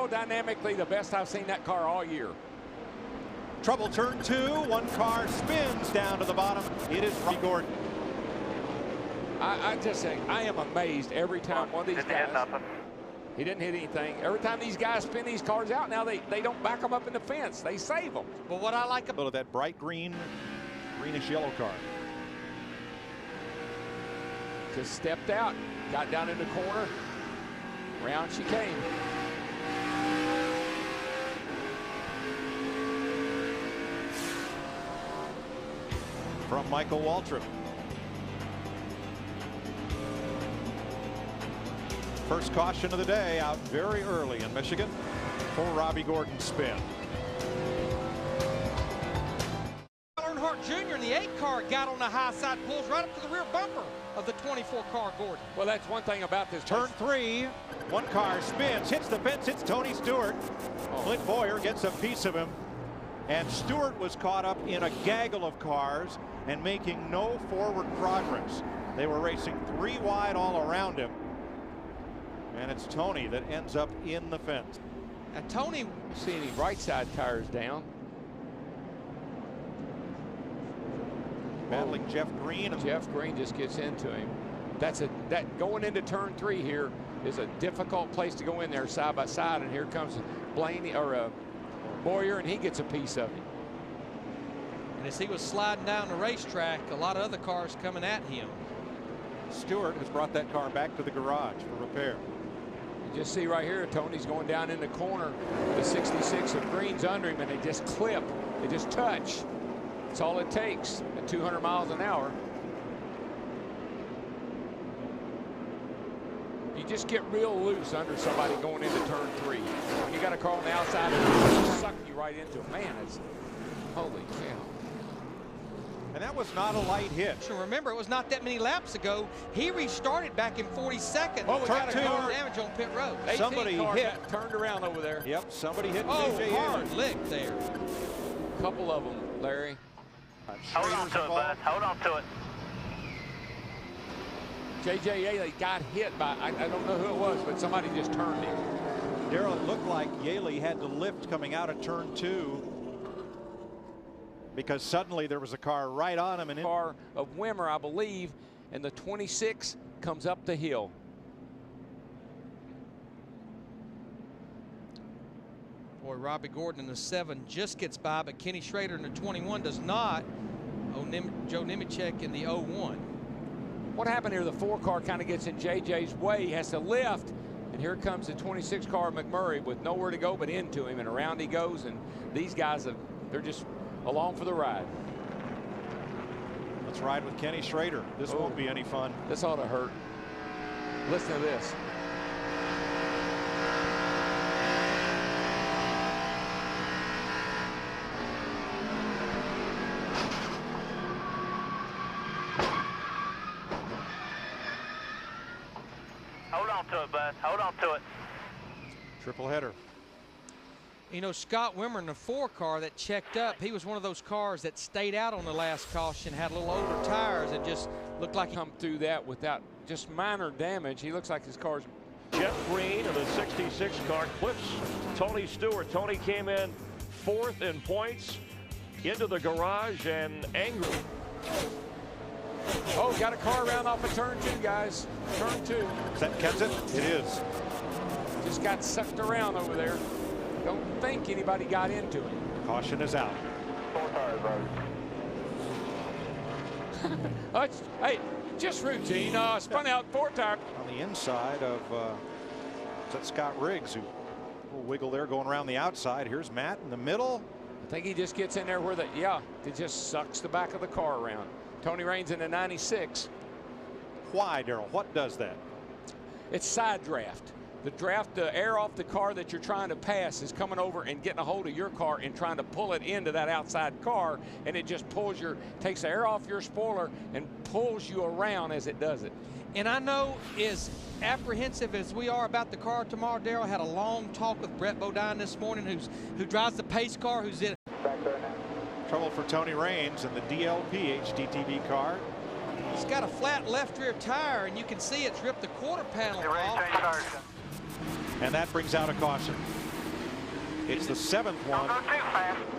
aerodynamically the best I've seen that car all year. Trouble turn 2. One car spins down to the bottom. It is Robbie Gordon. I just say I am amazed every time one of these guys. He didn't hit anything. Every time these guys spin these cars out, now they don't back them up in the fence. They save them. But what I like about that bright green, greenish yellow car. Just stepped out, got down in the corner. Round she came. From Michael Waltrip. First caution of the day out very early in Michigan for Robbie Gordon's spin. Earnhardt Jr. in the 8 car got on the high side, pulls right up to the rear bumper of the 24 car Gordon. Well, that's one thing about this. Turn 3, one car spins, hits the fence, hits Tony Stewart. Clint Boyer gets a piece of him, and Stewart was caught up in a gaggle of cars and making no forward progress. They were racing 3 wide all around him, and it's Tony that ends up in the fence. Now Tony, see any right side tires down. Battling Jeff Green. Jeff Green just gets into him. That going into turn 3 here is a difficult place to go in there side by side, and here comes Blaney or Boyer, and he gets a piece of him. And as he was sliding down the racetrack, a lot of other cars coming at him. Stewart has brought that car back to the garage for repair. You just see right here, Tony's going down in the corner. The 66 of Green's under him, and they just clip. They just touch. That's all it takes at 200 miles an hour. You just get real loose under somebody going into turn 3. When you got a car on the outside, it's sucking you right into it. Man, it's holy cow. And that was not a light hit. So remember, it was not that many laps ago. He restarted back in 42nd. Oh, we got a car damage on pit road. Somebody hit. Turned around over there. Yep, somebody hit. Oh, JJ hard lick there. A couple of them, Larry. Hold on to it, bud. Hold on to it. J.J. Yaley got hit by, I don't know who it was, but somebody just turned him. Darrell, it looked like Yaley had to lift coming out of turn 2 because suddenly there was a car right on him. And car of Wimmer, I believe, and the 26 comes up the hill. Boy, Robbie Gordon in the 7 just gets by, but Kenny Schrader in the 21 does not. Joe Nemechek in the 01. What happened here? The 4 car kind of gets in JJ's way. He has to lift, and here comes the 26 car McMurray with nowhere to go but into him, and around he goes. And these guys, they're just along for the ride. Let's ride with Kenny Schrader. This won't be any fun. This ought to hurt. Listen to this. Hold on to it, bud. Hold on to it. Triple header. You know, Scott Wimmer in the 4 car that checked up, he was one of those cars that stayed out on the last caution, had a little older tires, and just looked like he come through that without just minor damage. He looks like his car's. Jeff Green of the 66 car clips Tony Stewart. Tony came in 4th in points into the garage and angry. Oh, got a car around off of turn 2, guys. Turn 2. Is that Kenseth? It is. Just got sucked around over there. Don't think anybody got into it. Caution is out. 4 tires, bro. Hey, just routine. Spun out 4 tire. On the inside of is that Scott Riggs, who will wiggle there going around the outside. Here's Matt in the middle. I think he just gets in there where it just sucks the back of the car around. Tony Raines in a 96. Why, Darrell? What does that? It's side draft. The air off the car that you're trying to pass is coming over and getting a hold of your car and trying to pull it into that outside car, and it just takes the air off your spoiler and pulls you around as it does it. And I know, as apprehensive as we are about the car tomorrow, Darrell had a long talk with Brett Bodine this morning, who drives the pace car, who's in. Back there now. Trouble for Tony Raines in the DLP HDTV car. He's got a flat left rear tire, and you can see it's ripped the quarter panel off. Ready to change tires. And that brings out a caution. It's the 7th one. Don't go too fast.